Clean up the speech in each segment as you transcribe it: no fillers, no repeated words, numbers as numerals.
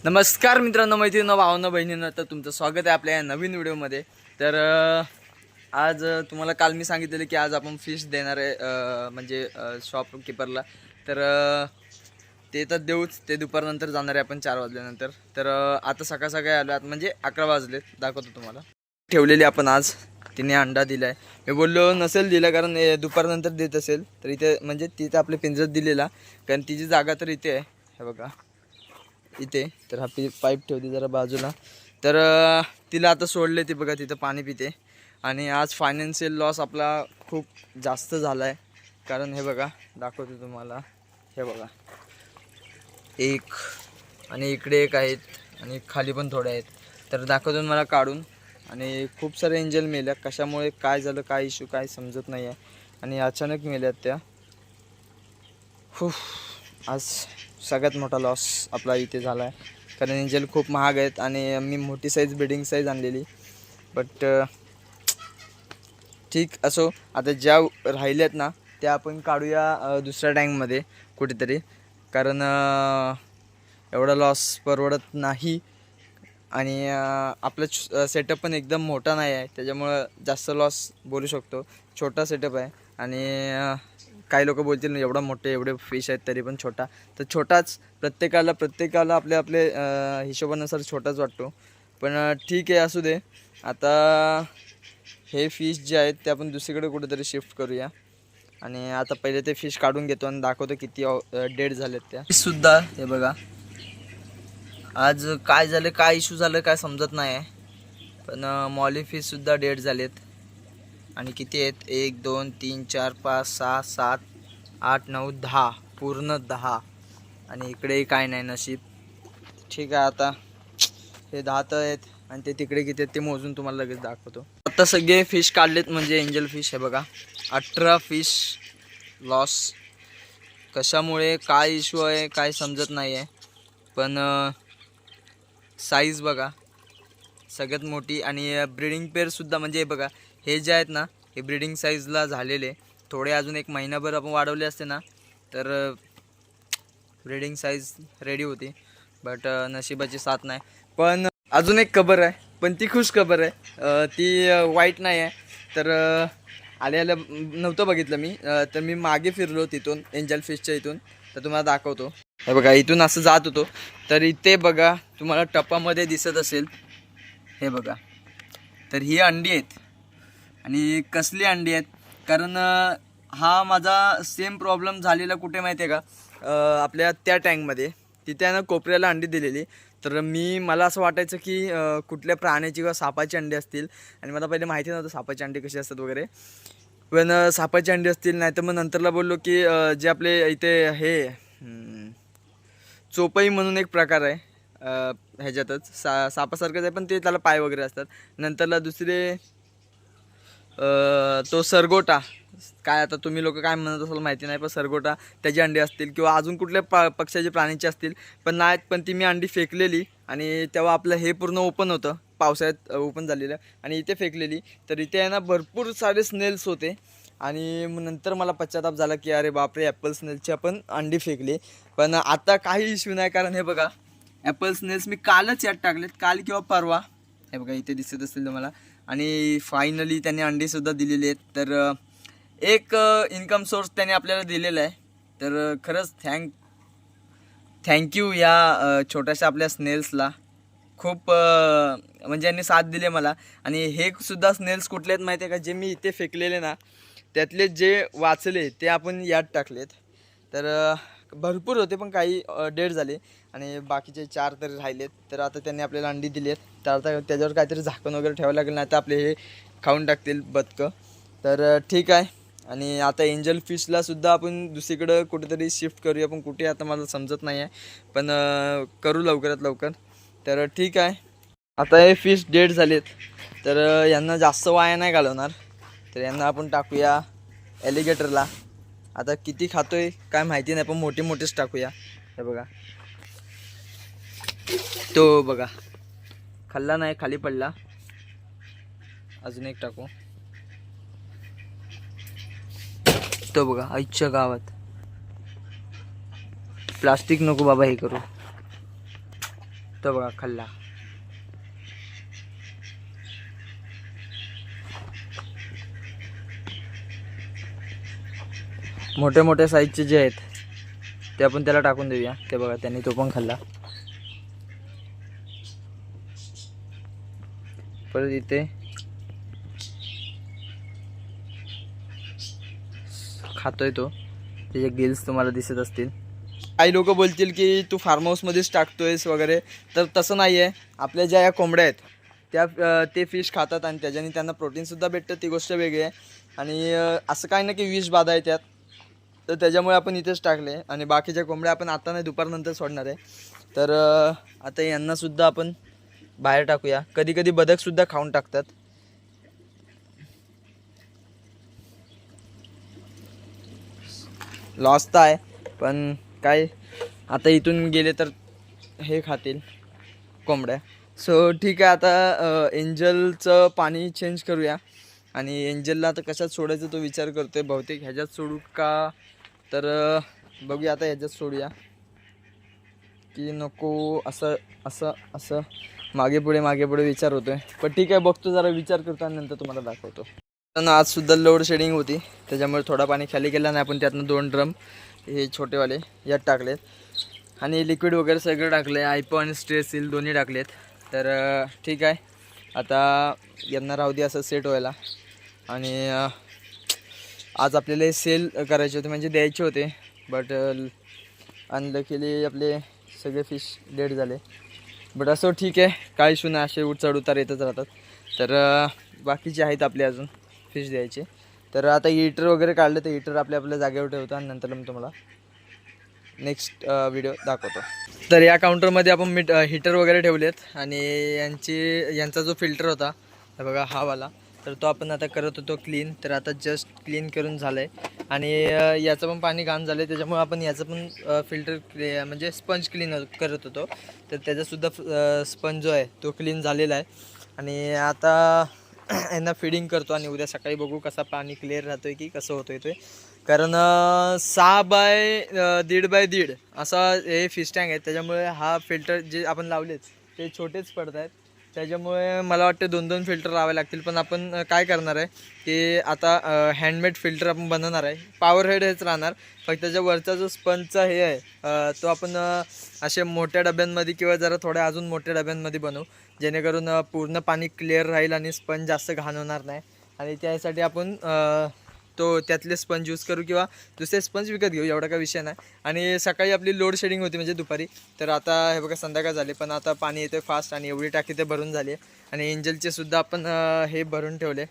नमस्कार मित्रांनो, मैत्रिणींनो, भावांनो, बहिणींनो, तर तुमचं स्वागत आहे आपल्या या नवीन व्हिडिओमध्ये. तर आज तुम्हाला काल मी सांगितलेलं की आज आपण फिश देणार आहे, म्हणजे शॉपकीपरला. तर ते तर देऊच, ते दुपारनंतर जाणार आहे आपण 4 वाजल्यानंतर. तर आता सकाळ सकाळी आलो आत, म्हणजे 11 वाजलेत, दाखवतो तुम्हाला. ठेवलेली आपण आज तिने अंडा दिला आहे. मी बोललो नसेल दिला, कारण दुपारनंतर देत असेल तर इथे, म्हणजे तिथे आपल्या पिंजऱ्यात दिलेला, कारण तिची जागा तर इथे आहे. हे बघा इथे. तर हा पाईप ठेवते जरा बाजूला. तर तिला आता सोडले, ती बघा तिथं पाणी पिते. आणि आज फायनान्शियल लॉस आपला खूप जास्त झाला आहे, कारण हे बघा दाखवतो तुम्हाला. हे बघा एक, आणि इकडे एक आहेत, आणि खाली पण थोडे आहेत. तर दाखवतो मला काढून. आणि खूप सारे एंजल मेल्या, कशामुळे काय झालं, काय इश्यू काय समजत नाही आहे, आणि अचानक मेल्यात त्या. आज सगळ्यात मोठा लॉस आपला इथे झाला आहे, कारण एंजल खूप महाग आहेत. आणि मी मोठी साईज, ब्रीडिंग साईज आणलेली, बट ठीक असो. आता ज्या राहिल्यात ना त्या आपण काढूया दुसऱ्या टँकमध्ये कुठेतरी, कारण एवढा लॉस परवडत नाही. आणि आपला सेटअप पण एकदम मोठा नाही आहे, त्याच्यामुळं जास्त लॉस बोलू शकतो. छोटा सेटअप आहे. आणि काही लोक बोलतील एवढा मोठे एवढे फिश आहेत तरी पण छोटा, तर छोटाच. प्रत्येकाला आपल्या हिशोबानुसार छोटाच वाटतो. पण ठीक आहे, असू दे. आता हे फिश जे आहेत ते आपण दुसरीकडे कुठेतरी शिफ्ट करूया. आणि आता पहिले ते फिश काढून घेतो आणि दाखवतो किती डेड झालेत त्या फिशसुद्धा. हे बघा आज काय झालं, काय इश्यू झालं काय समजत नाही आहे. पण मॉली फिशसुद्धा डेड झालेत. आणि किती आहेत, 1 2 3 4 5 6 7 8 9 10, पूर्ण 10. आणि इकडे काय नाही, नशीब. ठीक आहे, आता हे 10 तर आहेत, आणि ते तिकडे किती आहेत ते मोजून तुम्हाला लगेच दाखवतो. आता सगळे फिश काढलेत, म्हणजे एंजल फिश. हे बघा 18 फिश लॉस. कशामुळे, काय इश्यू आहे काय समजत नाही आहे. पण साईज बघा सगळ्यात मोठी. आणि ब्रीडिंग पेअरसुद्धा, म्हणजे हे बघा हे जे आहेत ना, हे ब्रीडिंग साईजला झालेले. थोडे अजून एक महिनाभर आपण वाढवले असते ना तर ब्रीडिंग साईज रेडी होती. बट नशिबाची साथ नाही. पण अजून एक खबर आहे, पण ती खुश खबर आहे. ती वाईट नाही आहे. तर आल्या नव्हतं बघितलं मी. तर मी मागे फिरलो तिथून, एंजल फिशच्या इथून. तर तुम्हाला दाखवतो. हे बघा इथून असं जात होतो, तर इथे बघा तुम्हाला टपामध्ये दिसत असेल. हे बघा, तर ही अंडी आहेत. आणि कसली अंडी आहेत, कारण हा माझा सेम प्रॉब्लेम झालेला कुठे माहिती आहे का, आपल्या त्या टँकमध्ये. तिथे ना कोपऱ्याला अंडी दिलेली. तर मला असं वाटायचं की कुठल्या प्राण्याची किंवा सापाची अंडी असतील. आणि मला पहिले माहिती नव्हतं सापाची अंडी कशी असतात वगैरे. पण सापाची अंडी असतील, नाही तर मग नंतरला बोललो की जे आपले इथे हे चोपई म्हणून एक प्रकार आहे, ह्याच्यातच सापासारखंच आहे, पण ते त्याला पाय वगैरे असतात. नंतरला दुसरे तो सरगोटा, काय आता तुम्ही लोक काय म्हणत असाल माहिती नाही, पण सरगोटा त्याची अंडी असतील, किंवा अजून कुठल्या पक्षाचे प्राणीचे असतील. पण नाहीत. पण ती मी अंडी फेकलेली. आणि तेव्हा आपलं हे पूर्ण ओपन होतं, पावसाळ्यात ओपन झालेलं, आणि इथे फेकलेली. तर इथे आहे ना भरपूर सारे स्नेल्स होते. आणि मग नंतर मला पश्चाताप झाला की अरे बापरे, ॲपल स्नेल्सची आपण अंडी फेकली. पण आता काही इश्यू नाही, कारण हे बघा ॲपल स्नेल्स मी कालच यात टाकलेत, काल किंवा परवा. हे बघा इथे दिसत असतील तुम्हाला. आणि फायनली त्यांनी अंडीसुद्धा दिलेली आहेत. तर एक इन्कम सोर्स त्याने आपल्याला दिलेला आहे. तर खरंच थँक्यू या छोट्याशा आपल्या स्नेल्सला. खूप म्हणजे यांनी साथ दिली मला. आणि हे सुद्धा स्नेल्स कुठले आहेत माहिती आहे का, जे मी इथे फेकलेले ना त्यातले जे वाचले ते आपण यात टाकलेत. तर भरपूर होते, पण काही डेड झाले, आणि बाकीचे 4 तरी राहिलेत. तर आता त्यांनी आपल्याला अंडी दिली आहेत. तर आता त्याच्यावर काहीतरी झाकण वगैरे ठेवावं लागेल, नाही तर आपले हे खाऊन टाकतील बदकं. तर ठीक आहे. आणि आता एंजल फिशला सुद्धा आपण दुसरीकडं कुठेतरी शिफ्ट करूया, पण कुठे आता मला समजत नाही आहे. पण करू लवकरात लवकर. तर ठीक आहे. आता हे फिश डेड झालेत, तर यांना जास्त वाया नाही घालवणार. तर यांना आपण टाकूया ॲलिगेटरला. आता किती खातोय काय माहिती नाही, पण मोठे मोठेच टाकूया. हे बघा तो बघा खाल्ला नाही, खाली पडला. अजून एक टाकू. तो बघा आईच्या गावात. प्लास्टिक नको बाबा हे करू. तो बघा खाल्ला. मोठे मोठे साईजचे जे आहेत ते आपण त्याला टाकून देऊया. ते बघा त्यांनी तो पण खाल्ला. परत इथे खातोय तो, त्याचे गिल्स तुम्हाला दिसत असतील. काही लोक बोलतील की तू फार्म हाऊसमध्येच टाकतोयस वगैरे, तर तसं नाही आहे. आपल्या ज्या या कोंबड्या आहेत त्या ते फिश खातात आणि त्याच्याने त्यांना प्रोटीनसुद्धा भेटतं, ती गोष्ट वेगळी आहे. आणि असं काय ना की विष बाधा आहे त्यात, तर त्याच्यामुळे आपण इथेच टाकले. आणि बाकीच्या कोंबड्या आपण आता नाही दुपारनंतर सोडणार आहे. तर आता यांनासुद्धा आपण बाहेर टाकूया. कधी कधी बदकसुद्धा खाऊन टाकतात. लॉस तर आहे, पण काय आता इथून गेले तर हे खातील कोंबड्या. सो ठीक आहे, आता एंजलचं पाणी चेंज करूया. आणि एंजलला आता कशात सोडायचं तो विचार करतोय. बहुतेक ह्याच्यात सोडू का, तर बघूया आता ह्याच्यात सोडूया की नको. असं असं असं मागे पुढे विचार होतोय. पण ठीक आहे, बघतो जरा, विचार करतो आणि नंतर तुम्हाला दाखवतो. पण आजसुद्धा लोड शेडिंग होती, त्याच्यामुळे थोडा पाणी खाली गेला नाही. आपण त्यातनं 2 ड्रम हे छोटेवाले यात टाकलेत आणि लिक्विड वगैरे सगळं टाकलं आहे. आयपो आणि स्ट्रेसिल दोन्ही टाकलेत. तर ठीक आहे, आता यांना राहू दे असं सेट व्हायला. आणि आज आपल्याला हे सेल करायचे होते, म्हणजे द्यायचे होते. बट अनलकीली आपले सगळे फिश डेड झाले. बट असं ठीक आहे, काय इशू नाही, असे चढ उतार येतच राहतात. तर बाकीचे आहेत आपले अजून फिश द्यायचे. तर आता हीटर वगैरे काढले, तर हीटर आपल्या जागेवर ठेवतो आणि नंतर मी तुम्हाला नेक्स्ट व्हिडिओ दाखवतो. तर या काउंटरमध्ये आपण हीटर वगैरे ठेवलेत. आणि यांचा जो फिल्टर होता हे बघा हा वाला, तर तो आपण आता करत होतो क्लीन. तर आता जस्ट क्लीन करून झालं आहे. आणि याचं पण पाणी घाण झालं आहे, त्याच्यामुळे आपण याचं पण फिल्टर म्हणजे स्पंज क्लीन करत होतो. तर त्याचासुद्धा स्पंज जो आहे तो क्लीन झालेला आहे. आणि आता यांना फिडिंग करतो आणि उद्या सकाळी बघू कसा पाणी क्लिअर राहतो आहे की कसं होतो आहे ते. कारण 6 बाय 1.5 असा हे फिश टँक आहे, त्याच्यामुळे हा फिल्टर जे आपण लावलेत ते छोटेच पडत आहेत. त्याच्यामुळे मला वाटते 2-2 फिल्टर लावावे लागतील. पण आपण काय करणार आहे की आता हँडमेड फिल्टर आपण बनवणार आहे. पॉवर हेड हेच राहणार, फक्त त्याच्या वरचा जो स्पंजचा हे आहे तो आपण असे मोठ्या डब्यांमध्ये किंवा जरा थोड्या अजून मोठ्या डब्यांमध्ये बनवू, जेणेकरून पूर्ण पाणी क्लिअर राहील आणि स्पंज जास्त घाण होणार नाही. आणि त्यासाठी आपण तो त्यातले स्पंज यूज करू किंवा दुसरे स्पंज विकत घेऊ, एवढा काय विषय नाही. आणि सकाळी आपली लोड शेडिंग होती म्हणजे दुपारी, तर आता हे बघा संध्याकाळ झाली, पण आता पाणी येते फास्ट आणि एवढी टाकी ते भरून झाली आहे. आणि एंजलचे सुद्धा आपण हे भरून ठेवले.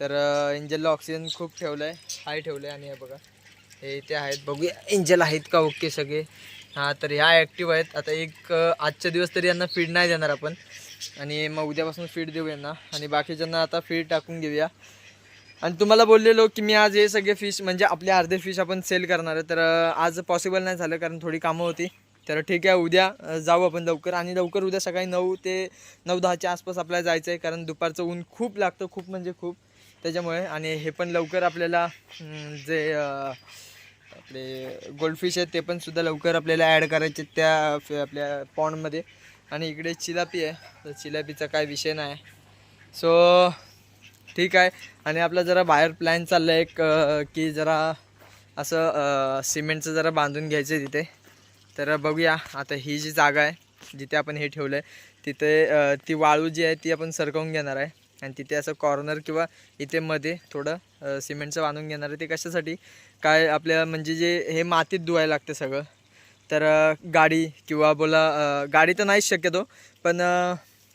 तर एंजलला ऑक्सिजन खूप ठेवलं आहे, हाय ठेवलं आहे. आणि हे बघा हे इथे आहेत, बघूया एंजल आहेत का ओके सगळे. हां, तर ह्या ॲक्टिव्ह आहेत. आता एक आजच्या दिवस तरी यांना फीड नाही देणार आपण, आणि मग उद्यापासून फीड देऊ यांना. आणि बाकीच्यांना आता फीड टाकून घेऊया. आणि तुम्हाला बोललेलो की मी आज हे सगळे फिश म्हणजे आपले अर्धे फिश आपण सेल करणार आहे, तर आज पॉसिबल नाही झालं कारण थोडी कामं होती. तर ठीक आहे, उद्या जाऊ आपण लवकर. आणि लवकर उद्या सकाळी 9 ते 9-10च्या आसपास आपल्याला जायचं आहे, कारण दुपारचं ऊन खूप लागतं, खूप म्हणजे खूप, त्याच्यामुळे. आणि हे पण लवकर आपल्याला जे आपले गोल्डफिश आहेत ते पण सुद्धा लवकर आपल्याला ॲड करायचे त्या आपल्या पॉन्डमध्ये. आणि इकडे चिलापी आहे, तर चिलापीचा काय विषय नाही. सो ठीक आहे. आणि आपला जरा बाहेर प्लॅन चालला आहे एक की जरा असं सिमेंटचं जरा बांधून घ्यायचं आहे तिथे. तर बघूया आता ही जी जागा आहे जिथे आपण हे ठेवलं आहे तिथे ती वाळू जी आहे ती आपण सरकवून घेणार आहे. आणि तिथे असं कॉर्नर किंवा इथे मध्ये थोडं सिमेंटचं बांधून घेणार आहे. ते कशासाठी, काय आपल्या म्हणजे जे हे मातीत धुवायला लागतं सगळं, तर गाडी किंवा बोला गाडी तर नाहीच शक्यतो, पण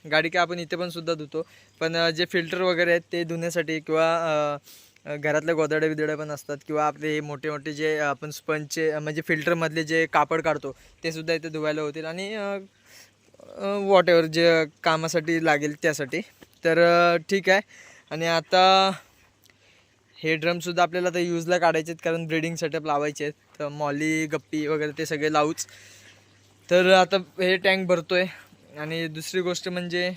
गाडी काय आपण इथे पण सुद्धा धुतो, पण जे फिल्टर वगैरे आहेत ते धुण्यासाठी किंवा घरातल्या गोदड्या बिदड्या पण असतात किंवा आपले मोठे मोठे जे आपण स्पंजचे म्हणजे फिल्टरमधले जे कापड काढतो ते सुद्धा इथे धुवायला होतील. आणि वॉट एव्हर जे कामासाठी लागेल त्यासाठी. तर ठीक आहे. आणि आता हे ड्रमसुद्धा आपल्याला आता यूजला काढायचे आहेत, कारण ब्रीडिंग सेटअप लावायचे आहेत. तर मॉली गप्पी वगैरे ते सगळे लावूच. तर आता हे टँक भरतो आहे. आणि दुसरी गोष्ट म्हणजे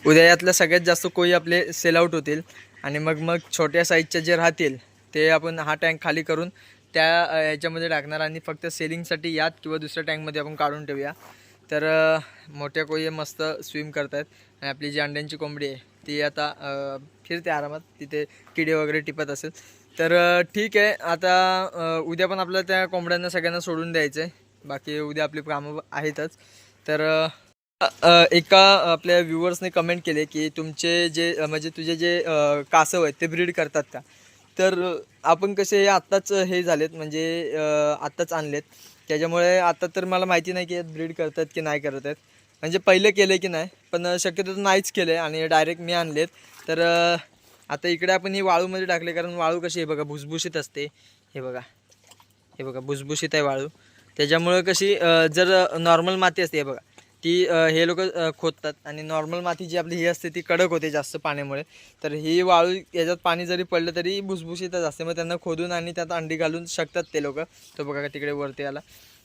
उद्या यातल्या सगळ्यात जास्त कोळी आपले सेल आउट होतील. आणि मग छोट्या साईजच्या जे राहतील ते आपण हा टँक खाली करून त्या ह्याच्यामध्ये टाकणार आणि फक्त सेलिंगसाठी यात किंवा दुसऱ्या टँकमध्ये आपण काढून ठेवूया. तर मोठ्या कोळी मस्त स्विम करत आहेत आणि आपली जी अंड्यांची कोंबडी आहे ती आता फिरते आरामात, तिथे किडे वगैरे टिपत असेल. तर ठीक आहे. आता उद्या पण आपल्याला त्या कोंबड्यांना सगळ्यांना सोडून द्यायचं आहे. बाकी उद्या आपली कामं आहेतच. तर एका आपल्या व्ह्युअर्सने कमेंट केले की तुमचे जे म्हणजे तुझे जे कासव आहेत ते ब्रीड करतात का. तर आपण कसे आत्ताच हे झालेत म्हणजे आत्ताच आणलेत, त्याच्यामुळे आता तर मला माहिती नाही की ब्रीड करतात की नाही करत आहेत. म्हणजे पहिले केले की नाही, पण शक्यतो नाहीच केले आणि डायरेक्ट मी आणलेत. तर आता इकडे आपण ही वाळूमध्ये टाकले, कारण वाळू कशी आहे बघा भुसभुशीत असते. हे बघा भुसभुशीत आहे वाळू. त्याच्यामुळं कशी जर नॉर्मल माती असते हे बघा ती हे लोक खोदतात आणि नॉर्मल माती जी आपली ही असते ती कडक होते जास्त पाण्यामुळे. तर ही वाळू याच्यात पाणी जरी पडलं तरी भुसभुशीतच असते. मग त्यांना खोदून आणि त्यात अंडी घालून शकतात ते लोक. तो बघा तिकडे वरती आला.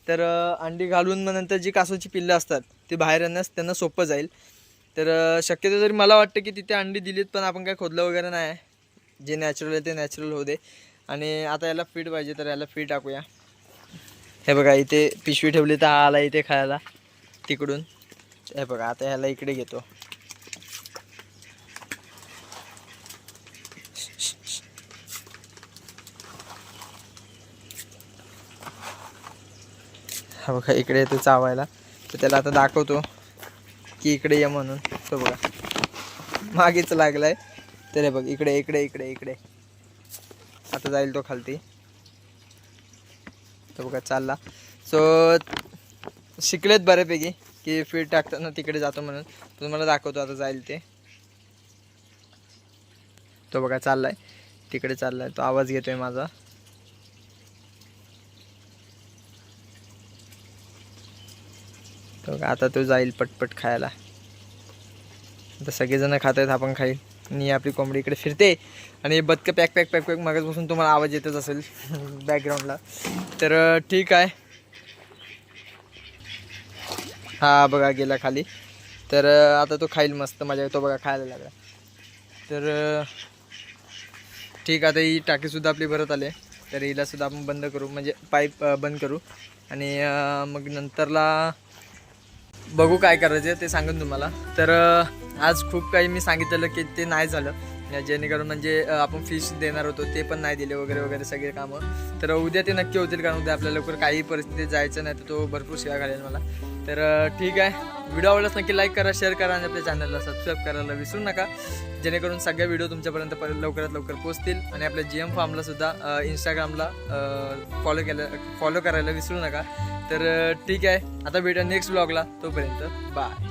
तर अंडी घालून मग नंतर जी कासवाची पिल्लं असतात ती बाहेर येण्यास त्यांना सोपं जाईल. तर शक्यतो तरी मला वाटतं की तिथे अंडी दिलीत, पण आपण काय खोदलं वगैरे नाही. जे नॅचरल आहे ते नॅचरल होऊ दे. आणि आता याला फीड पाहिजे तर याला फीड टाकूया. हे बघा इथे पिशवी ठेवली तर हा आला इथे खायला तिकडून. हे बघा आता ह्याला इकडे घेतो. हा बघा इकडे येतो चावायला. तर त्याला आता दाखवतो की इकडे ये म्हणून. तो बघा मागेच लागलाय. तर हे बघ इकडे इकडे इकडे इकडे आता जाईल तो खालती. तो बघा चालला. सो शिकलेत बऱ्यापैकी की फीड टाकताना तिकडे जातो म्हणून. तुम्हाला दाखवतो आता जाईल ते. तो बघा चाललाय तिकडे चाललाय. तो आवाज घेतोय माझा. तो बघा आता तो जाईल पटपट खायला. आता सगळेजण खात आहेत, आपण खाईल. आणि आपली कोंबडी इकडे फिरते आणि बदकं पॅक पॅक पॅक पॅक मागेपासून तुम्हाला आवाज येतच असेल बॅकग्राऊंडला. तर ठीक आहे. हा बघा गेला खाली. तर आता तो खाईल मस्त मजा. तो बघा खायला लागला. तर ठीक आता ही टाकीसुद्धा आपली भरत आली. तर हिलासुद्धा आपण बंद करू, म्हणजे पाईप बंद करू. आणि मग नंतरला बघू काय करायचं ते सांगून तुम्हाला. तर आज खूप काही मी सांगितलेलं की ते नाही झालं, जेणेकरून म्हणजे आपण फिश देणार होतो ते पण नाही दिले वगैरे वगैरे सगळे कामं. तर उद्या ते नक्की होतील, कारण उद्या आपल्या लवकर काही परिस्थितीत जायचं नाही तर तो भरपूर शिव्या घालेल मला. तर ठीक आहे. व्हिडिओ आवडल्यास नक्की लाईक करा, शेअर करा आणि आपल्या चॅनलला सबस्क्राईब करायला विसरू नका, जेणेकरून सगळे व्हिडिओ तुमच्यापर्यंत लवकरात लवकर पोहोचतील. आणि आपल्या GM फार्मला सुद्धा इंस्टाग्रामला फॉलो करायला विसरू नका. तर ठीक आहे. आता भेटूया नेक्स्ट व्लॉगला. तोपर्यंत बाय.